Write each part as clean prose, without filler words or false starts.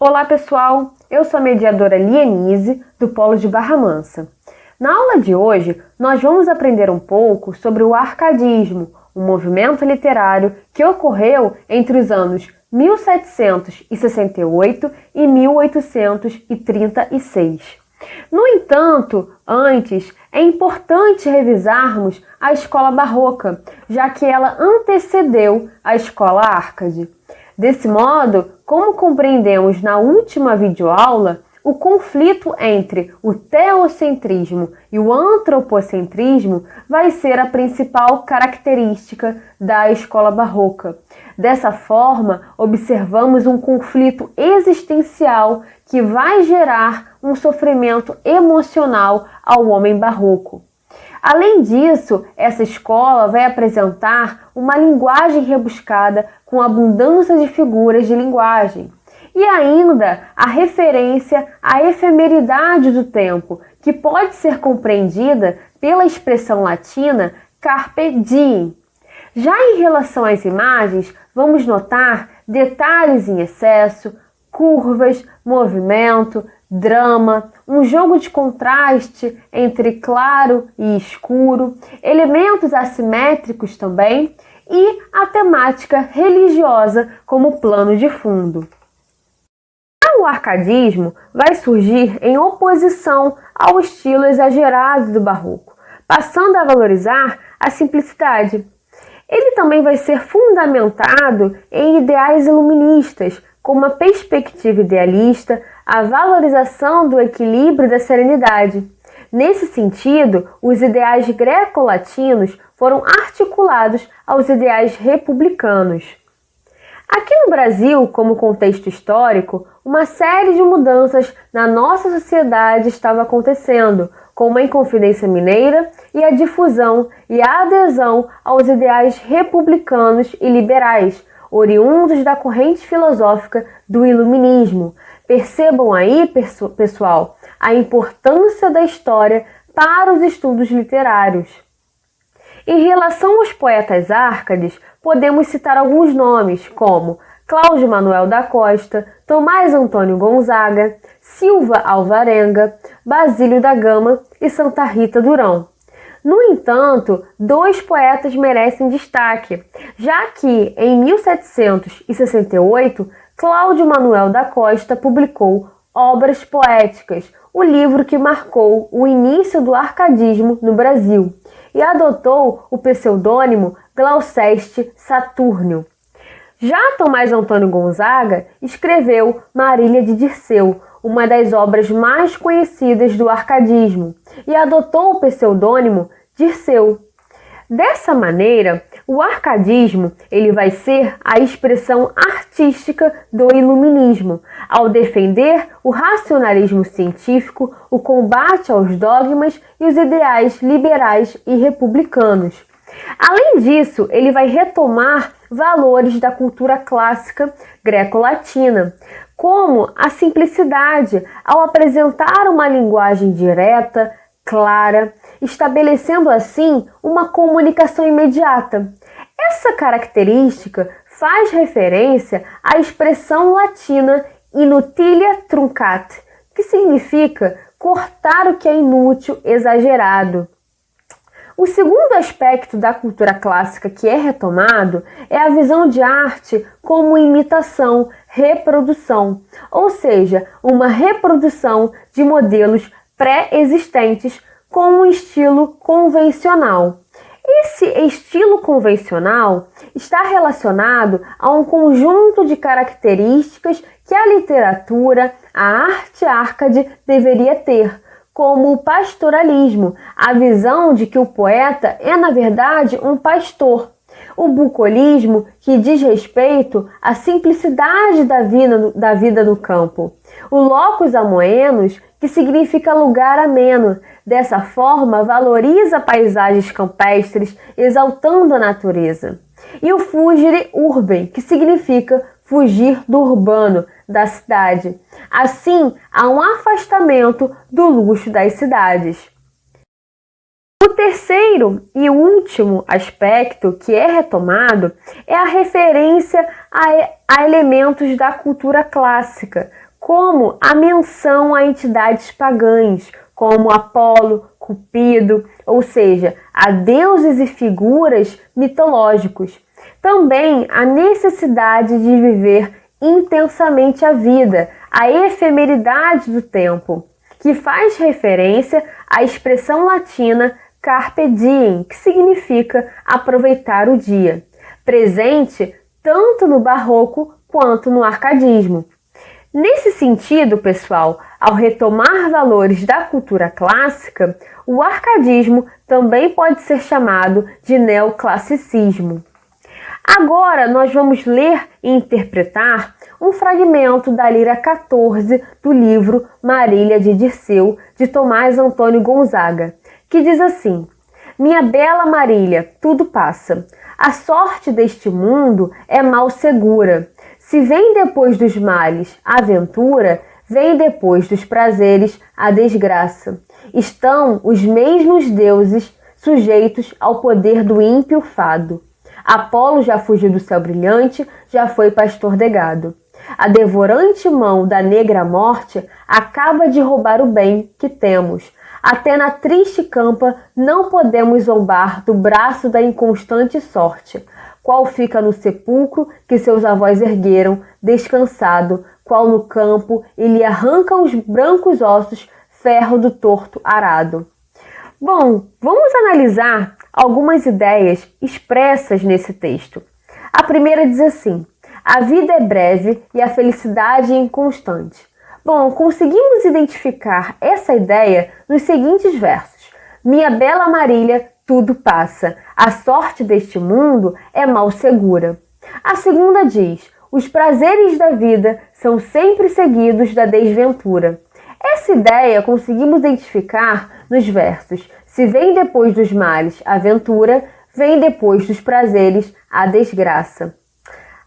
Olá pessoal, eu sou a mediadora Lienise, do Polo de Barra Mansa. Na aula de hoje, nós vamos aprender um pouco sobre o arcadismo, um movimento literário que ocorreu entre os anos 1768 e 1836. No entanto, antes, é importante revisarmos a escola barroca, já que ela antecedeu a escola Arcade. Desse modo, como compreendemos na última videoaula, o conflito entre o teocentrismo e o antropocentrismo vai ser a principal característica da escola barroca. Dessa forma, observamos um conflito existencial que vai gerar um sofrimento emocional ao homem barroco. Além disso, essa escola vai apresentar uma linguagem rebuscada com abundância de figuras de linguagem. E ainda a referência à efemeridade do tempo, que pode ser compreendida pela expressão latina carpe diem. Já em relação às imagens, vamos notar detalhes em excesso, curvas, movimento, drama, um jogo de contraste entre claro e escuro, elementos assimétricos também e a temática religiosa como plano de fundo. O arcadismo vai surgir em oposição ao estilo exagerado do barroco, passando a valorizar a simplicidade. Ele também vai ser fundamentado em ideais iluministas, com uma perspectiva idealista, a valorização do equilíbrio e da serenidade. Nesse sentido, os ideais greco-latinos foram articulados aos ideais republicanos. Aqui no Brasil, como contexto histórico, uma série de mudanças na nossa sociedade estava acontecendo, como a Inconfidência Mineira e a difusão e a adesão aos ideais republicanos e liberais, oriundos da corrente filosófica do Iluminismo. Percebam aí, pessoal, a importância da história para os estudos literários. Em relação aos poetas árcades, podemos citar alguns nomes, como Cláudio Manuel da Costa, Tomás Antônio Gonzaga, Silva Alvarenga, Basílio da Gama e Santa Rita Durão. No entanto, dois poetas merecem destaque, já que, em 1768, Cláudio Manuel da Costa publicou Obras Poéticas, o livro que marcou o início do arcadismo no Brasil, e adotou o pseudônimo Glouceste Saturnio. Já Tomás Antônio Gonzaga escreveu Marília de Dirceu, uma das obras mais conhecidas do arcadismo, e adotou o pseudônimo Dirceu. Dessa maneira, o arcadismo ele vai ser a expressão artística do iluminismo, ao defender o racionalismo científico, o combate aos dogmas e os ideais liberais e republicanos. Além disso, ele vai retomar valores da cultura clássica greco-latina, como a simplicidade, ao apresentar uma linguagem direta, clara, estabelecendo assim uma comunicação imediata. Essa característica faz referência à expressão latina inutilia truncat, que significa cortar o que é inútil, exagerado. O segundo aspecto da cultura clássica que é retomado é a visão de arte como imitação, reprodução, ou seja, uma reprodução de modelos pré-existentes com um estilo convencional. Esse estilo convencional está relacionado a um conjunto de características que a literatura, a arte árcade deveria ter, como o pastoralismo, a visão de que o poeta é, na verdade, um pastor. O bucolismo, que diz respeito à simplicidade da vida no campo. O locus amoenos, que significa lugar ameno. Dessa forma, valoriza paisagens campestres, exaltando a natureza. E o fugere urbem, que significa fugir do urbano, da cidade. Assim, há um afastamento do luxo das cidades. O terceiro e último aspecto que é retomado é a referência a elementos da cultura clássica, como a menção a entidades pagãs, como Apolo, Cupido, ou seja, a deuses e figuras mitológicos. Também a necessidade de viver intensamente a vida, a efemeridade do tempo, que faz referência à expressão latina carpe diem, que significa aproveitar o dia, presente tanto no barroco quanto no arcadismo. Nesse sentido, pessoal, ao retomar valores da cultura clássica, o arcadismo também pode ser chamado de neoclassicismo. Agora nós vamos ler e interpretar um fragmento da Lira 14 do livro Marília de Dirceu, de Tomás Antônio Gonzaga, que diz assim: Minha bela Marília, tudo passa. A sorte deste mundo é mal segura. Se vem depois dos males a ventura, vem depois dos prazeres a desgraça. Estão os mesmos deuses sujeitos ao poder do ímpio fado. Apolo já fugiu do céu brilhante, já foi pastor de gado. A devorante mão da negra morte acaba de roubar o bem que temos. Até na triste campa não podemos zombar do braço da inconstante sorte, qual fica no sepulcro que seus avós ergueram, descansado, qual no campo ele arranca os brancos ossos, ferro do torto arado. Bom, vamos analisar algumas ideias expressas nesse texto. A primeira diz assim: a vida é breve e a felicidade é inconstante. Bom, conseguimos identificar essa ideia nos seguintes versos. Minha bela Marília, tudo passa. A sorte deste mundo é mal segura. A segunda diz: os prazeres da vida são sempre seguidos da desventura. Essa ideia conseguimos identificar nos versos: se vem depois dos males a ventura, vem depois dos prazeres a desgraça.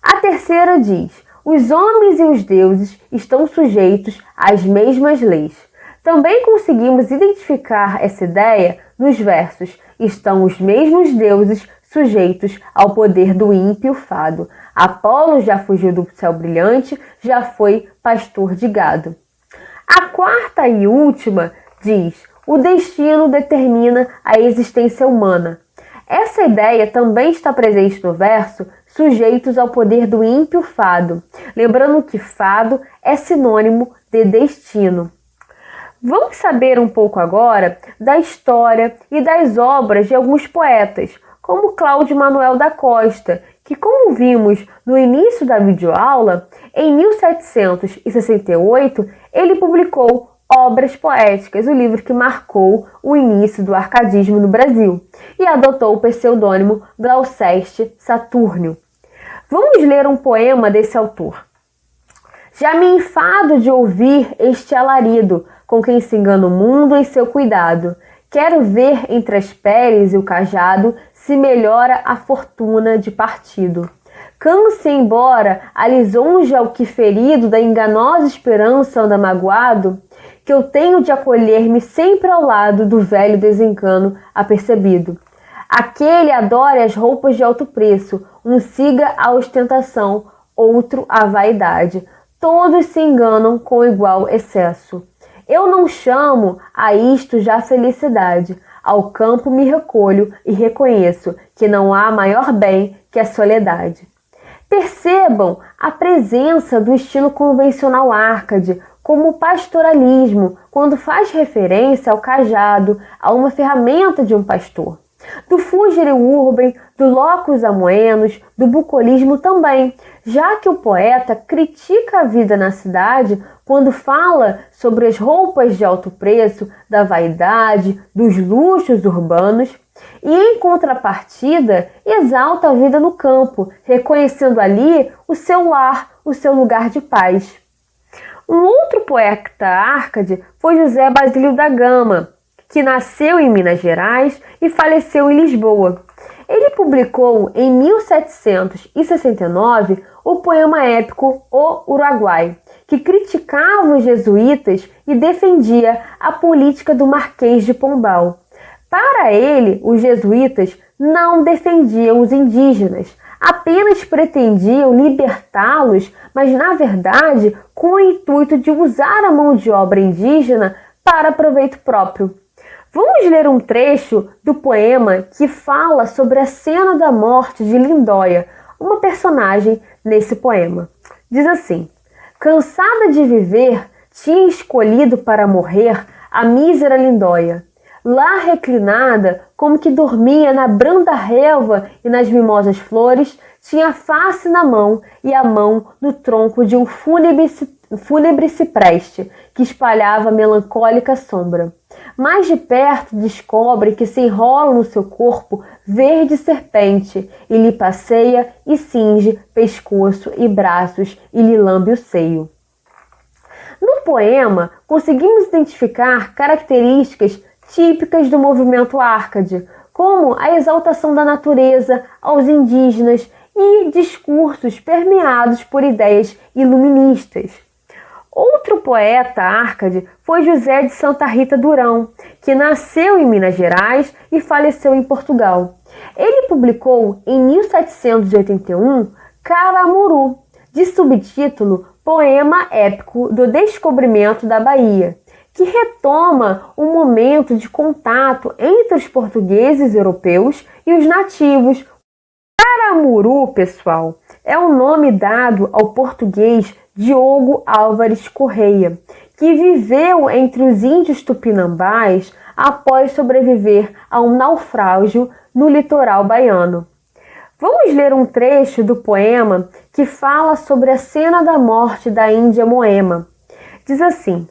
A terceira diz: os homens e os deuses estão sujeitos às mesmas leis. Também conseguimos identificar essa ideia nos versos: estão os mesmos deuses sujeitos ao poder do ímpio fado. Apolo já fugiu do céu brilhante, já foi pastor de gado. A quarta e última diz: o destino determina a existência humana. Essa ideia também está presente no verso sujeitos ao poder do ímpio fado, lembrando que fado é sinônimo de destino. Vamos saber um pouco agora da história e das obras de alguns poetas, como Cláudio Manuel da Costa, que, como vimos no início da videoaula, em 1768 ele publicou Obras Poéticas, o livro que marcou o início do arcadismo no Brasil, e adotou o pseudônimo Gloucester Saturnio. Vamos ler um poema desse autor. Já me enfado de ouvir este alarido, com quem se engana o mundo em seu cuidado. Quero ver entre as peles e o cajado se melhora a fortuna de partido. Canse embora a lisonja ao que ferido da enganosa esperança anda magoado, que eu tenho de acolher-me sempre ao lado do velho desencano apercebido. Aquele adore as roupas de alto preço, um siga a ostentação, outro a vaidade. Todos se enganam com igual excesso. Eu não chamo a isto já felicidade. Ao campo me recolho e reconheço que não há maior bem que a soledade. Percebam a presença do estilo convencional Arcade, como o pastoralismo, quando faz referência ao cajado, a uma ferramenta de um pastor. Do Fugere Urbem, do Locus Amoenos, do bucolismo também, já que o poeta critica a vida na cidade quando fala sobre as roupas de alto preço, da vaidade, dos luxos urbanos, e em contrapartida exalta a vida no campo, reconhecendo ali o seu lar, o seu lugar de paz. Um outro poeta Arcade foi José Basílio da Gama, que nasceu em Minas Gerais e faleceu em Lisboa. Ele publicou em 1769 o poema épico O Uruguai, que criticava os jesuítas e defendia a política do Marquês de Pombal. Para ele, os jesuítas não defendiam os indígenas, apenas pretendiam libertá-los, mas na verdade com o intuito de usar a mão de obra indígena para proveito próprio. Vamos ler um trecho do poema que fala sobre a cena da morte de Lindóia, uma personagem nesse poema. Diz assim: cansada de viver, tinha escolhido para morrer a mísera Lindóia. Lá reclinada, como que dormia na branda relva e nas mimosas flores, tinha a face na mão e a mão no tronco de um fúnebre cipreste que espalhava melancólica sombra. Mais de perto descobre que se enrola no seu corpo verde serpente e lhe passeia e cinge pescoço e braços e lhe lambe o seio. No poema, conseguimos identificar características típicas do movimento Arcade, como a exaltação da natureza aos indígenas e discursos permeados por ideias iluministas. Outro poeta Arcade foi José de Santa Rita Durão, que nasceu em Minas Gerais e faleceu em Portugal. Ele publicou em 1781 Caramuru, de subtítulo Poema Épico do Descobrimento da Bahia, que retoma um momento de contato entre os portugueses europeus e os nativos. Caramuru, pessoal, é o nome dado ao português Diogo Álvares Correia, que viveu entre os índios tupinambás após sobreviver a um naufrágio no litoral baiano. Vamos ler um trecho do poema que fala sobre a cena da morte da Índia Moema. Diz assim: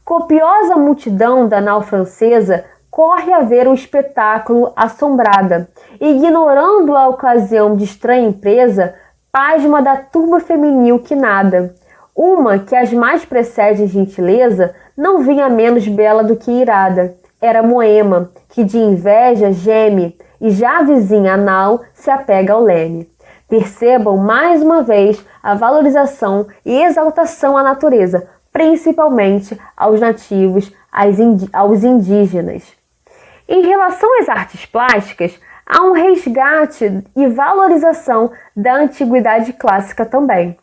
copiosa multidão da nau francesa corre a ver o espetáculo assombrada, ignorando a ocasião de estranha empresa, pasma da turba feminil que nada. Uma que as mais precede em gentileza não vinha menos bela do que irada. Era Moema, que de inveja geme, e já a vizinha nau se apega ao leme. Percebam mais uma vez a valorização e exaltação à natureza, principalmente aos nativos, aos indígenas. Em relação às artes plásticas, há um resgate e valorização da antiguidade clássica também,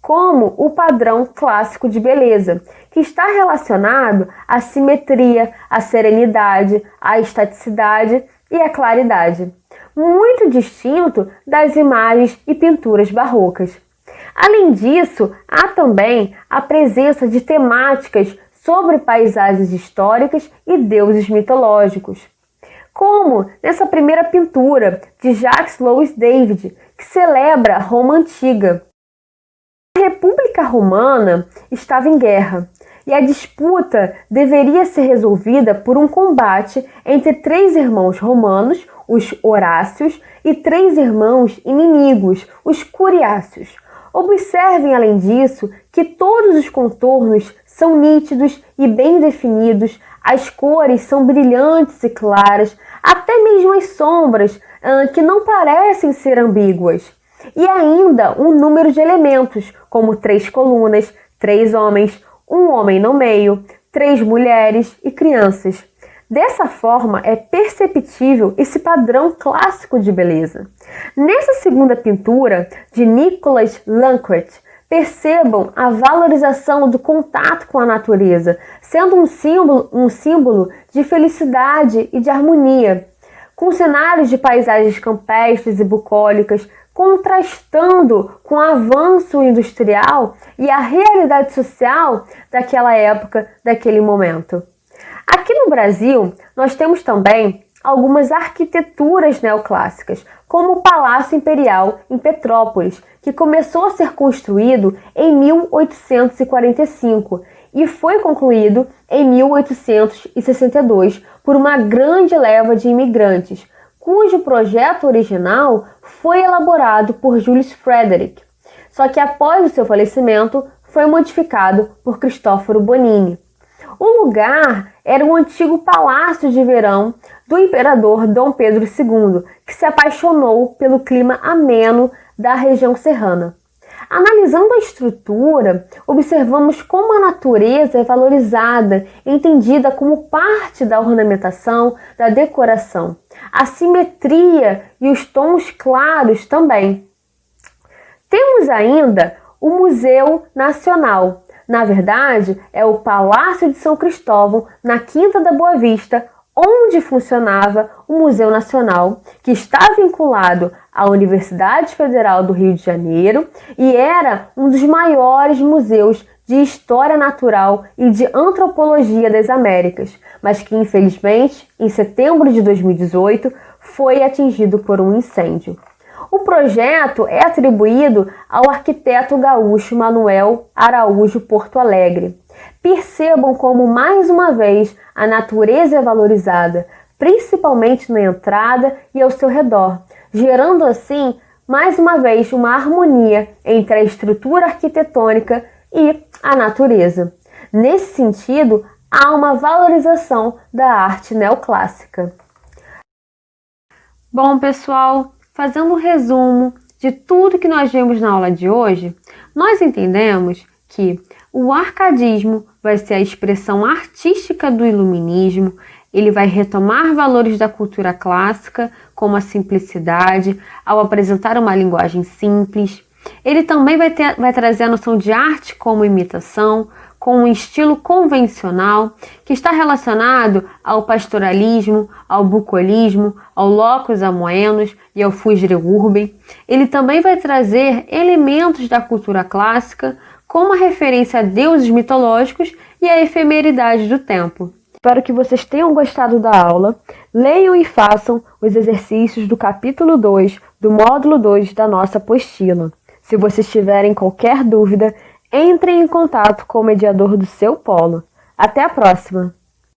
como o padrão clássico de beleza, que está relacionado à simetria, à serenidade, à estaticidade e à claridade, muito distinto das imagens e pinturas barrocas. Além disso, há também a presença de temáticas sobre paisagens históricas e deuses mitológicos, como nessa primeira pintura de Jacques Louis David, que celebra Roma Antiga. A República Romana estava em guerra e a disputa deveria ser resolvida por um combate entre 3 irmãos romanos, os Horácios, e 3 irmãos inimigos, os Curiáceos. Observem, além disso, que todos os contornos são nítidos e bem definidos, as cores são brilhantes e claras, até mesmo as sombras, que não parecem ser ambíguas. E ainda um número de elementos, como 3 colunas, 3 homens, um homem no meio, 3 mulheres e crianças. Dessa forma, é perceptível esse padrão clássico de beleza. Nessa segunda pintura, de Nicolas Lancret, percebam a valorização do contato com a natureza, sendo um símbolo de felicidade e de harmonia, com cenários de paisagens campestres e bucólicas, contrastando com o avanço industrial e a realidade social daquela época, daquele momento. Aqui no Brasil, nós temos também algumas arquiteturas neoclássicas, como o Palácio Imperial em Petrópolis, que começou a ser construído em 1845 e foi concluído em 1862 por uma grande leva de imigrantes, cujo projeto original foi elaborado por Julius Frederick, só que após o seu falecimento foi modificado por Cristoforo Bonini. O lugar era um antigo palácio de verão do imperador Dom Pedro II, que se apaixonou pelo clima ameno da região serrana. Analisando a estrutura, observamos como a natureza é valorizada, entendida como parte da ornamentação, da decoração. A simetria e os tons claros também. Temos ainda o Museu Nacional. Na verdade, é o Palácio de São Cristóvão, na Quinta da Boa Vista, onde funcionava o Museu Nacional, que está vinculado à Universidade Federal do Rio de Janeiro e era um dos maiores museus de História Natural e de Antropologia das Américas, mas que, infelizmente, em setembro de 2018, foi atingido por um incêndio. O projeto é atribuído ao arquiteto gaúcho Manuel Araújo Porto Alegre. Percebam como, mais uma vez, a natureza é valorizada, principalmente na entrada e ao seu redor, gerando assim, mais uma vez, uma harmonia entre a estrutura arquitetônica e a natureza. Nesse sentido, há uma valorização da arte neoclássica. Bom, pessoal, fazendo um resumo de tudo que nós vimos na aula de hoje, nós entendemos que o arcadismo vai ser a expressão artística do iluminismo, ele vai retomar valores da cultura clássica, como a simplicidade, ao apresentar uma linguagem simples. Ele também vai trazer a noção de arte como imitação, com um estilo convencional, que está relacionado ao pastoralismo, ao bucolismo, ao locus amoenos e ao fugere urbem. Ele também vai trazer elementos da cultura clássica, como a referência a deuses mitológicos e a efemeridade do tempo. Espero que vocês tenham gostado da aula. Leiam e façam os exercícios do capítulo 2 do módulo 2 da nossa apostila. Se vocês tiverem qualquer dúvida, entrem em contato com o mediador do seu polo. Até a próxima!